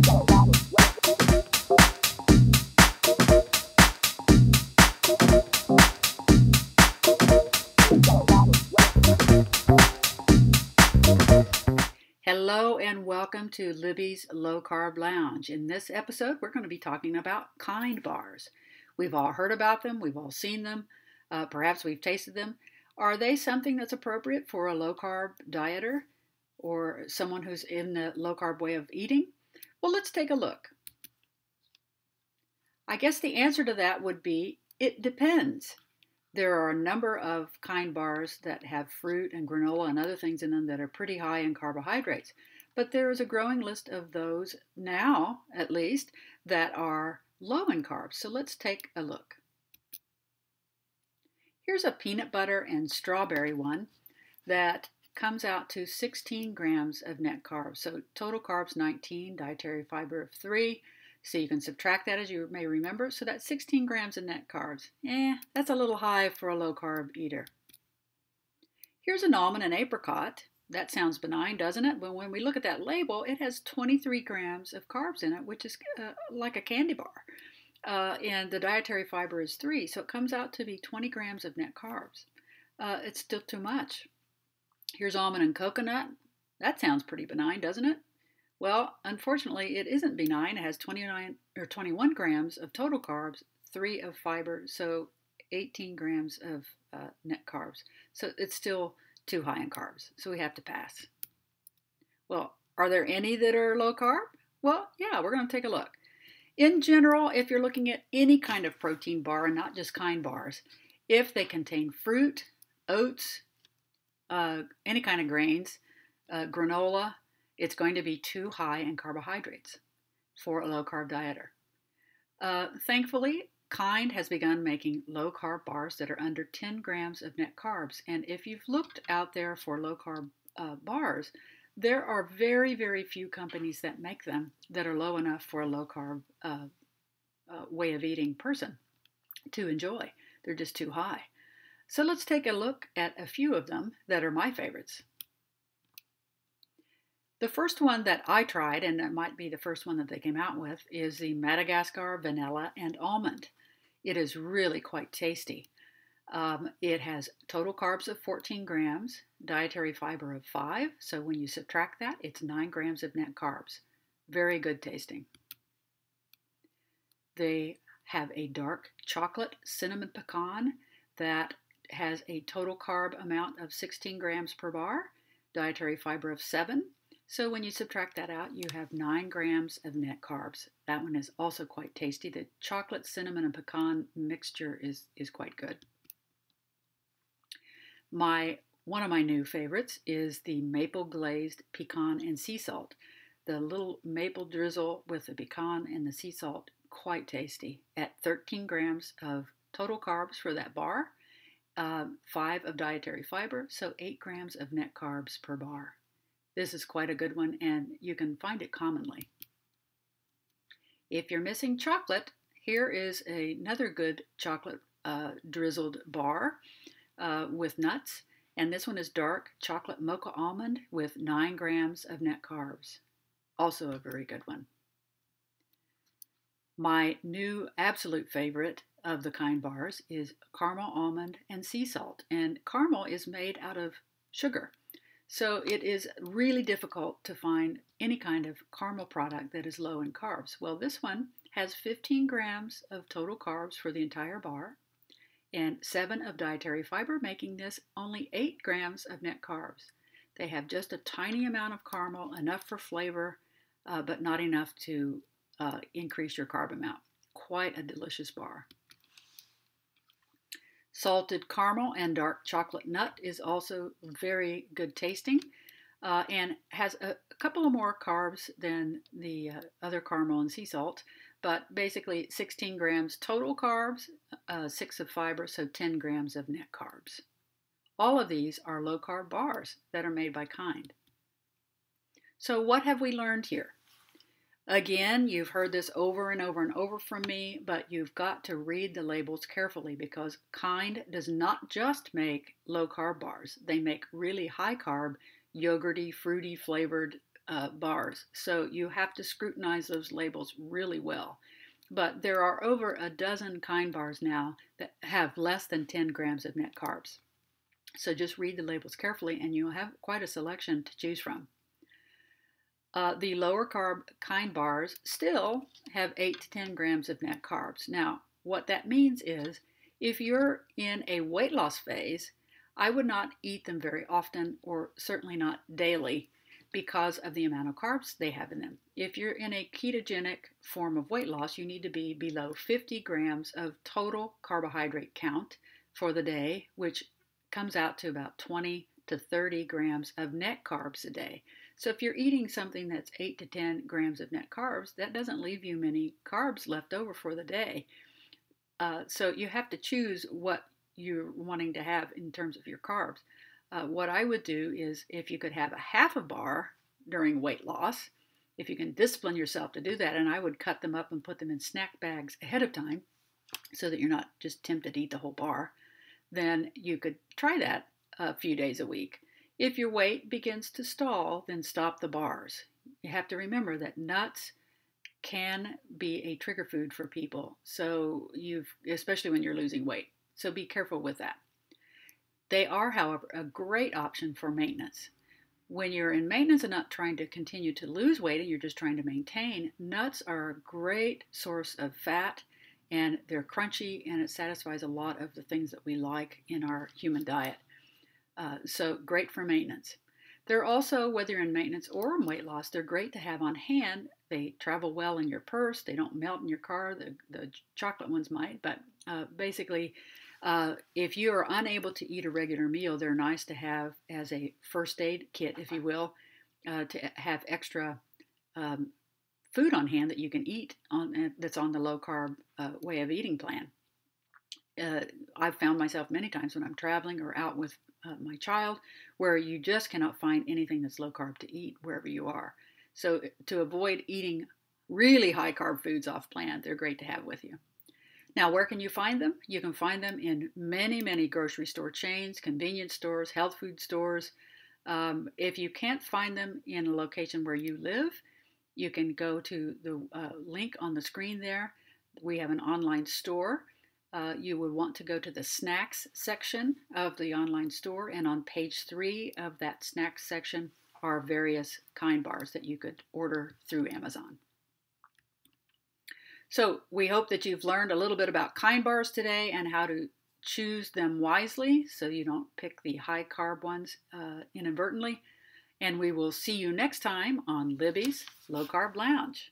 Hello and welcome to Libby's Low Carb Lounge. In this episode, we're going to be talking about kind bars. We've all heard about them, we've all seen them, perhaps we've tasted them. Are they something that's appropriate for a low carb dieter or someone who's in the low carb way of eating? Well, let's take a look. I guess the answer to that would be, it depends. There are a number of kind bars that have fruit and granola and other things in them that are pretty high in carbohydrates. But there is a growing list of those now, at least, that are low in carbs. So let's take a look. Here's a peanut butter and strawberry one that comes out to 16 grams of net carbs. So total carbs 19, dietary fiber of 3. So you can subtract that as you may remember. So that's 16 grams of net carbs. That's a little high for a low carb eater. Here's an almond and apricot. That sounds benign, doesn't it? But when we look at that label, it has 23 grams of carbs in it, which is like a candy bar. And the dietary fiber is 3. So it comes out to be 20 grams of net carbs. It's still too much. Here's almond and coconut. That sounds pretty benign, doesn't it? Well, unfortunately, it isn't benign. It has 21 grams of total carbs, 3 of fiber, so 18 grams of net carbs. So it's still too high in carbs, so we have to pass. Well, are there any that are low carb? Well, yeah, we're going to take a look. In general, if you're looking at any kind of protein bar, and not just kind bars, if they contain fruit, oats, any kind of grains, granola, it's going to be too high in carbohydrates for a low-carb dieter. Thankfully, Kind has begun making low-carb bars that are under 10 grams of net carbs. And if you've looked out there for low-carb bars, there are very, very few companies that make them that are low enough for a low-carb way of eating person to enjoy. They're just too high. So let's take a look at a few of them that are my favorites. The first one that I tried, and it might be the first one that they came out with, is the Madagascar Vanilla and Almond. It is really quite tasty. It has total carbs of 14 grams, dietary fiber of 5, so when you subtract that, it's 9 grams of net carbs. Very good tasting. They have a dark chocolate cinnamon pecan that has a total carb amount of 16 grams per bar, dietary fiber of 7. So when you subtract that out, you have 9 grams of net carbs. That one is also quite tasty. The chocolate, cinnamon, and pecan mixture is quite good. One of my new favorites is the maple glazed pecan and sea salt. The little maple drizzle with the pecan and the sea salt, quite tasty. At 13 grams of total carbs for that bar, 5 of dietary fiber, so 8 grams of net carbs per bar. This is quite a good one, and you can find it commonly. If you're missing chocolate, here is another good chocolate drizzled bar with nuts, and this one is dark chocolate mocha almond with 9 grams of net carbs. Also a very good one. My new absolute favorite of the kind bars is caramel almond and sea salt, and caramel is made out of sugar. So it is really difficult to find any kind of caramel product that is low in carbs. Well, this one has 15 grams of total carbs for the entire bar and 7 of dietary fiber, making this only 8 grams of net carbs. They have just a tiny amount of caramel, enough for flavor, but not enough to increase your carb amount. Quite a delicious bar. Salted caramel and dark chocolate nut is also very good tasting and has a couple of more carbs than the other caramel and sea salt, but basically 16 grams total carbs, 6 of fiber, so 10 grams of net carbs. All of these are low-carb bars that are made by Kind. So what have we learned here? Again, you've heard this over and over and over from me, but you've got to read the labels carefully because Kind does not just make low-carb bars. They make really high-carb, yogurty, fruity flavored bars. So you have to scrutinize those labels really well. But there are over a dozen kind bars now that have less than 10 grams of net carbs. So just read the labels carefully and you'll have quite a selection to choose from. The lower carb kind bars still have 8 to 10 grams of net carbs. Now, what that means is if you're in a weight loss phase, I would not eat them very often or certainly not daily because of the amount of carbs they have in them. If you're in a ketogenic form of weight loss, you need to be below 50 grams of total carbohydrate count for the day, which comes out to about 20 to 30 grams of net carbs a day. So if you're eating something that's 8 to 10 grams of net carbs, that doesn't leave you many carbs left over for the day. So you have to choose what you're wanting to have in terms of your carbs. What I would do is if you could have a half a bar during weight loss, if you can discipline yourself to do that, and I would cut them up and put them in snack bags ahead of time so that you're not just tempted to eat the whole bar, then you could try that a few days a week. If your weight begins to stall, then stop the bars. You have to remember that nuts can be a trigger food for people, so especially when you're losing weight. So be careful with that. They are, however, a great option for maintenance. When you're in maintenance and not trying to continue to lose weight and you're just trying to maintain, nuts are a great source of fat and they're crunchy and it satisfies a lot of the things that we like in our human diet. So great for maintenance. They're also, whether you're in maintenance or in weight loss, they're great to have on hand. They travel well in your purse. They don't melt in your car. The chocolate ones might, but basically, if you are unable to eat a regular meal, they're nice to have as a first aid kit, if you will, to have extra food on hand that you can eat that's on the low carb way of eating plan. I've found myself many times when I'm traveling or out with my child where you just cannot find anything that's low carb to eat wherever you are. So to avoid eating really high carb foods off plan, they're great to have with you. Now, where can you find them? You can find them in many, many grocery store chains, convenience stores, health food stores. If you can't find them in a location where you live, you can go to the link on the screen there. We have an online store. You would want to go to the snacks section of the online store, and on page 3 of that snacks section are various kind bars that you could order through Amazon. So we hope that you've learned a little bit about kind bars today and how to choose them wisely so you don't pick the high carb ones inadvertently. And we will see you next time on Libby's Low Carb Lounge.